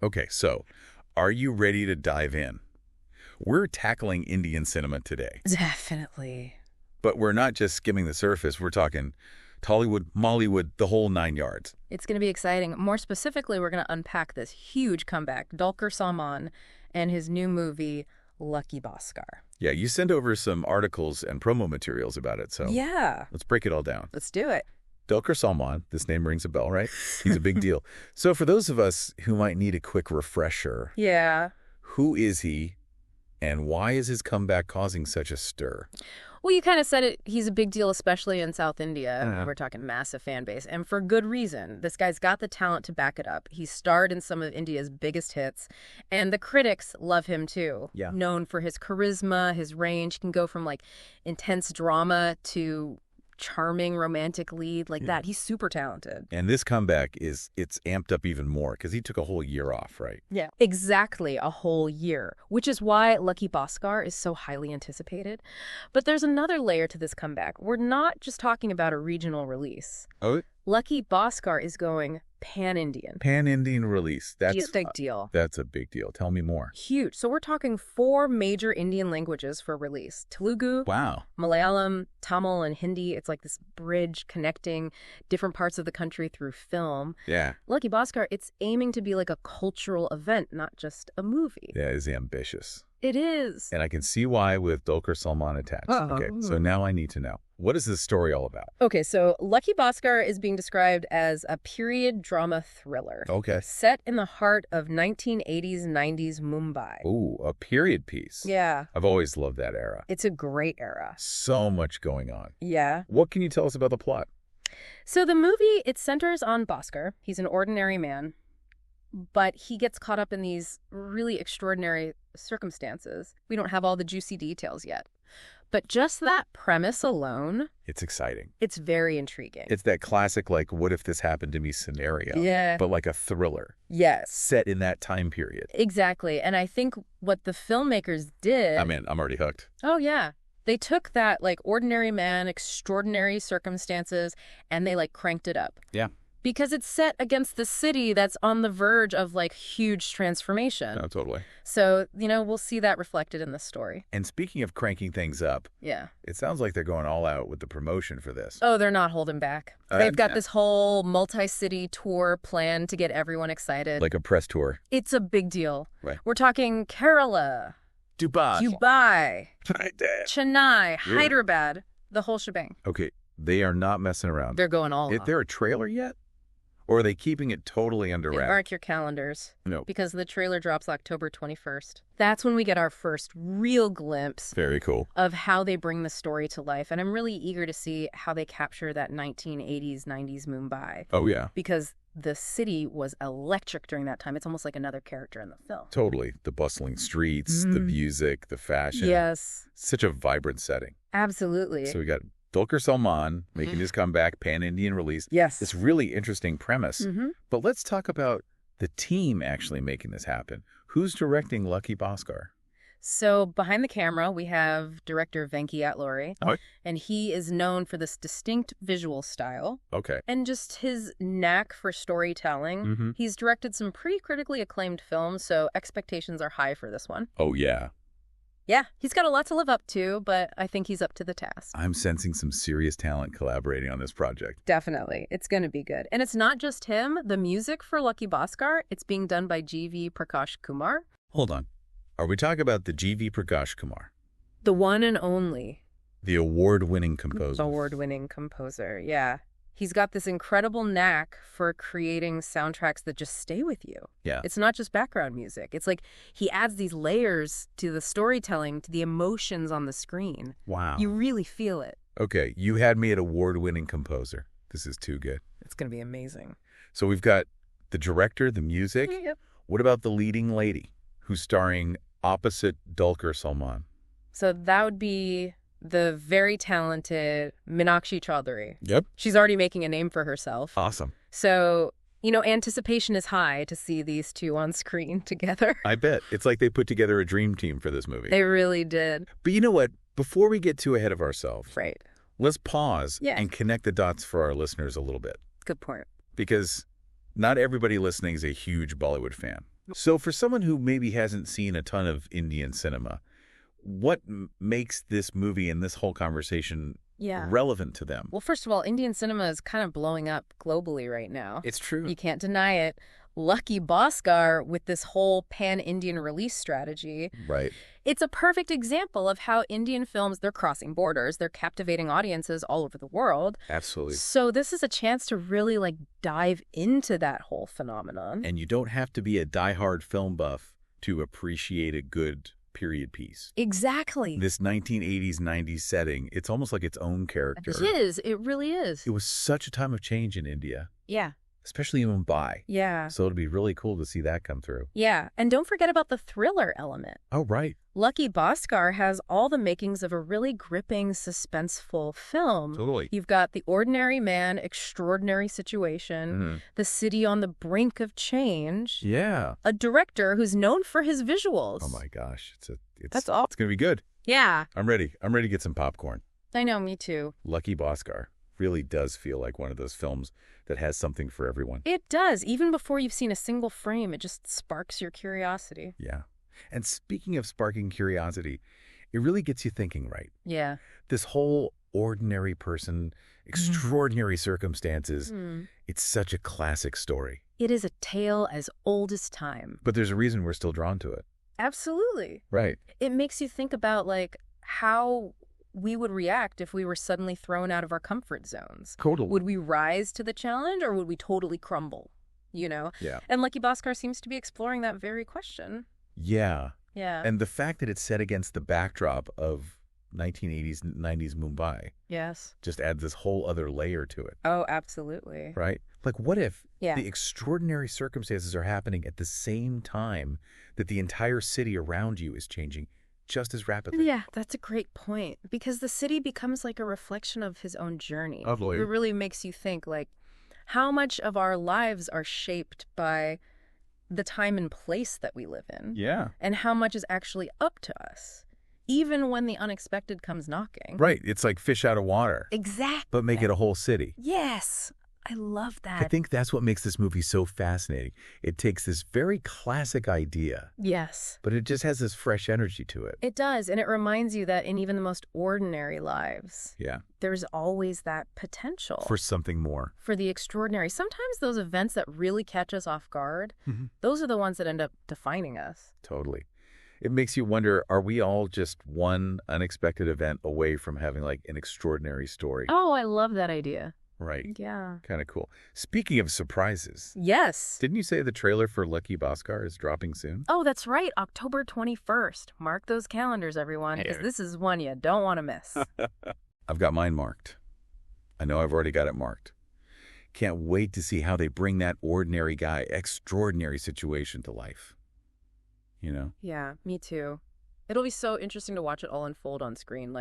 Okay, so are you ready to dive in? We're tackling Indian cinema today, Definitely. but we're not just skimming the surface. We're talking Tollywood, Mollywood, the whole 9 yards. It's going to be exciting. More specifically, we're going to unpack this huge comeback, Dulquer Salmaan and his new movie, Lucky Bhaskar. Yeah, you send over some articles and promo materials about it, so Yeah, let's break it all down. let's do it. Dulquer Salmaan, this name rings a bell, right? He's a big deal. So for those of us who might need a quick refresher, Yeah. who is he and why is his comeback causing such a stir? Well, you kind of said it. He's a big deal, especially in South India. Uh-huh. We're talking massive fan base, and for good reason. This guy's got the talent to back it up. He's starred in some of India's biggest hits, and the critics love him too. Yeah. Known for his charisma, his range. He can go from like intense drama to charming romantic lead like that. He's super talented. And this comeback it's amped up even more because he took a whole year off, right? Yeah. Exactly, a whole year, which is why Lucky Bhaskar is so highly anticipated. But there's another layer to this comeback. We're not just talking about a regional release. Oh, Lucky Bhaskar is going pan-Indian. pan-Indian release. That's Big deal. That's a big deal. Tell me more. Huge. So we're talking 4 major Indian languages for release. Telugu, Wow. Malayalam, Tamil, and Hindi. It's like this bridge connecting different parts of the country through film. Yeah. Lucky Bhaskar, it's aiming to be like a cultural event, not just a movie. That is ambitious. It is. And I can see why with Dulquer Salmaan attached. Okay, so now I need to know. What is this story all about? Okay, so Lucky Bhaskar is being described as a period drama thriller. Okay. Set in the heart of 1980s, 90s Mumbai. Ooh, a period piece. Yeah, I've always loved that era. it's a great era. So much going on. Yeah. What can you tell us about the plot? So the movie, it centers on Bhaskar. He's an ordinary man, but he gets caught up in these really extraordinary circumstances. We don't have all the juicy details yet. But just that premise alone, It's exciting. it's very intriguing. It's that classic, like, what if this happened to me scenario? Yeah. But like a thriller Yes. set in that time period. Exactly. And I think what the filmmakers did... I'm already hooked. Oh, yeah. They took that, like, ordinary man, extraordinary circumstances, and they, like, cranked it up. Yeah. Because it's set against the city that's on the verge of, like, huge transformation. No, totally. So, we'll see that reflected in the story. And speaking of cranking things up, Yeah. it sounds like they're going all out with the promotion for this. Oh, they're not holding back. They've got this whole multi-city tour planned to get everyone excited. Like a press tour. It's a big deal. Right. We're talking Kerala, Dubai. Dubai, Chennai, Really? Hyderabad, the whole shebang. Okay, they are not messing around. They're going all Is out. there a trailer yet? Or are they keeping it totally under wraps? Mark your calendars. No. Because the trailer drops October 21st. That's when we get our first real glimpse Very cool. of how they bring the story to life. And I'm really eager to see how they capture that 1980s, 90s Mumbai. Oh, yeah. Because the city was electric during that time. It's almost like another character in the film. Totally. The bustling streets, the music, the fashion. Yes, Such a vibrant setting. absolutely. So we got Dulquer Salmaan making his comeback, pan-Indian release. Yes. This really interesting premise. Mm-hmm. But let's talk about the team actually making this happen. Who's directing Lucky Bhaskar? So behind the camera, we have director Venki Atluri, Oh. and he is known for this distinct visual style Okay. and just his knack for storytelling. Mm-hmm. He's directed some pretty critically acclaimed films, so expectations are high for this one. Oh, yeah. Yeah, he's got a lot to live up to, but I think he's up to the task. I'm sensing some serious talent collaborating on this project. Definitely. It's going to be good. And it's not just him. The music for Lucky Bhaskar, it's being done by G.V. Prakash Kumar. Hold on. Are we talking about the G.V. Prakash Kumar, The one and only the award-winning composer? award-winning composer. Yeah. He's got this incredible knack for creating soundtracks that just stay with you. Yeah. It's not just background music. It's like he adds these layers to the storytelling, to the emotions on the screen. Wow. You really feel it. Okay, you had me at award-winning composer. This is too good. It's going to be amazing. So we've got the director, the music. Yep. What about the leading lady who's starring opposite Dulquer Salmaan? So that would be the very talented Meenakshi Chaudhary. Yep. She's already making a name for herself. Awesome. So, anticipation is high to see these two on screen together. I bet. It's like they put together a dream team for this movie. They really did. But you know what? Before we get too ahead of ourselves, Right. let's pause Yeah. and connect the dots for our listeners a little bit. Good point. Because not everybody listening is a huge Bollywood fan. So for someone who maybe hasn't seen a ton of Indian cinema, what makes this movie and this whole conversation relevant to them? Well, first of all, Indian cinema is kind of blowing up globally right now. It's true. You can't deny it. Lucky Bhaskar with this whole pan-Indian release strategy. Right. It's a perfect example of how Indian films, they're crossing borders. They're captivating audiences all over the world. Absolutely. So this is a chance to really dive into that whole phenomenon. And you don't have to be a diehard film buff to appreciate a good period piece. Exactly. This 1980s, 90s setting, it's almost like its own character. It is. It really is. It was such a time of change in India. Yeah. Especially in Mumbai. Yeah. So it'd be really cool to see that come through. Yeah. And don't forget about the thriller element. Oh, right. Lucky Bhaskar has all the makings of a really gripping, suspenseful film. Totally. You've got the ordinary man, extraordinary situation, the city on the brink of change. Yeah. A director who's known for his visuals. Oh, my gosh. That's all. It's going to be good. Yeah. I'm ready. I'm ready to get some popcorn. I know, me too. Lucky Bhaskar really does feel like one of those films that has something for everyone. It does. Even before you've seen a single frame, it just sparks your curiosity. Yeah. And speaking of sparking curiosity, it really gets you thinking, right? Yeah. This whole ordinary person, extraordinary circumstances, it's such a classic story. It is a tale as old as time. But there's a reason we're still drawn to it. Absolutely. Right. It makes you think about, how we would react if we were suddenly thrown out of our comfort zones. Totally. Would we rise to the challenge or would we totally crumble? Yeah. And Lucky Bhaskar seems to be exploring that very question. Yeah. Yeah. And the fact that it's set against the backdrop of 1980s, 90s Mumbai. Yes. Just adds this whole other layer to it. Oh, absolutely. Right? What if the extraordinary circumstances are happening at the same time that the entire city around you is changing just as rapidly? Yeah, that's a great point. Because the city becomes like a reflection of his own journey. It really makes you think, how much of our lives are shaped by the time and place that we live in. Yeah. And how much is actually up to us, even when the unexpected comes knocking. Right. It's like fish out of water. Exactly. But make it a whole city. Yes. I love that. I think that's what makes this movie so fascinating. It takes this very classic idea. Yes. But it just has this fresh energy to it. It does. And it reminds you that in even the most ordinary lives, there's always that potential. For something more. For the extraordinary. Sometimes those events that really catch us off guard, those are the ones that end up defining us. Totally. It makes you wonder, are we all just one unexpected event away from having an extraordinary story? Oh, I love that idea. Right. Yeah. Kind of cool. Speaking of surprises. Yes. Didn't you say the trailer for Lucky Bhaskar is dropping soon? Oh, that's right. October 21st. Mark those calendars, everyone, because this is one you don't want to miss. I've got mine marked. I know I've already got it marked. Can't wait to see how they bring that ordinary guy, extraordinary situation to life. Yeah, me too. It'll be so interesting to watch it all unfold on screen.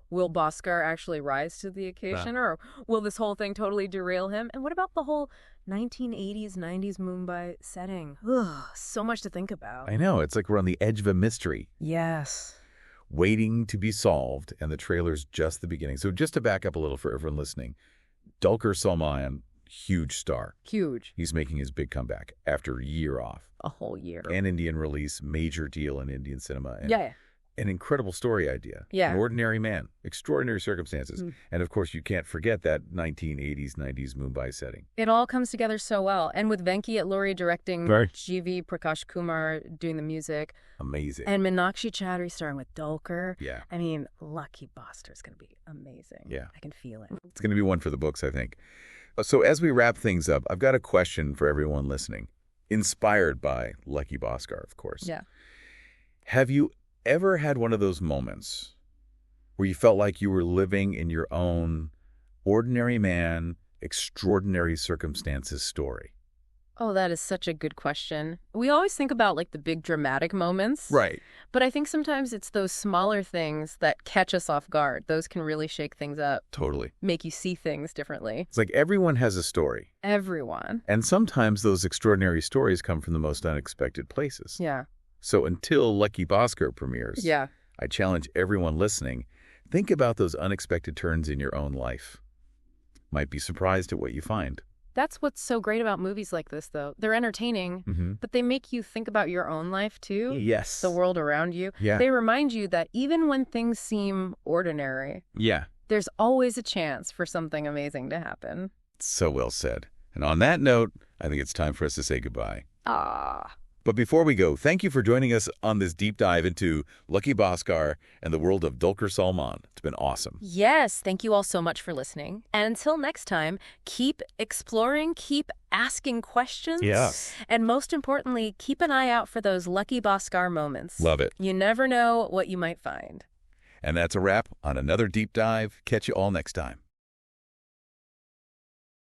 Will Bhaskar actually rise to the occasion, or will this whole thing totally derail him? And what about the whole 1980s, 90s Mumbai setting? Ugh, so much to think about. I know. It's like we're on the edge of a mystery. Yes. Waiting to be solved, and the trailer's just the beginning. So just to back up a little for everyone listening, Dulquer Salmaan, huge star. Huge. He's making his big comeback after a year off. A whole year. An Indian release, major deal in Indian cinema. And yeah. An incredible story idea. Yeah. An ordinary man, extraordinary circumstances. And of course, you can't forget that 1980s, 90s Mumbai setting. It all comes together so well. And with Venki Alluri directing, G.V. Prakash Kumar doing the music. Amazing. And Meenakshi Chaudhary starring with Dulquer. Yeah. I mean, Lucky Bhaskar is going to be amazing. Yeah. I can feel it. It's going to be one for the books, I think. So as we wrap things up, I've got a question for everyone listening. Inspired by Lucky Bhaskar, of course. Yeah. Have you ever had one of those moments where you felt like you were living in your own ordinary man, extraordinary circumstances story? Oh, that is such a good question. We always think about the big dramatic moments. Right. But I think sometimes it's those smaller things that catch us off guard. Those can really shake things up. Totally. Make you see things differently. It's like everyone has a story. Everyone. And sometimes those extraordinary stories come from the most unexpected places. Yeah. So until Lucky Bhaskar premieres, I challenge everyone listening, think about those unexpected turns in your own life. Might be surprised at what you find. That's what's so great about movies like this, though. They're entertaining, but they make you think about your own life, too. Yes. The world around you. Yeah. They remind you that even when things seem ordinary, there's always a chance for something amazing to happen. So well said. And on that note, I think it's time for us to say goodbye. But before we go, thank you for joining us on this deep dive into Lucky Bhaskar and the world of Dulquer Salmaan. It's been awesome. Yes, thank you all so much for listening. And until next time, keep exploring, keep asking questions. Yes. And most importantly, keep an eye out for those Lucky Bhaskar moments. Love it. You never know what you might find. And that's a wrap on another deep dive. Catch you all next time.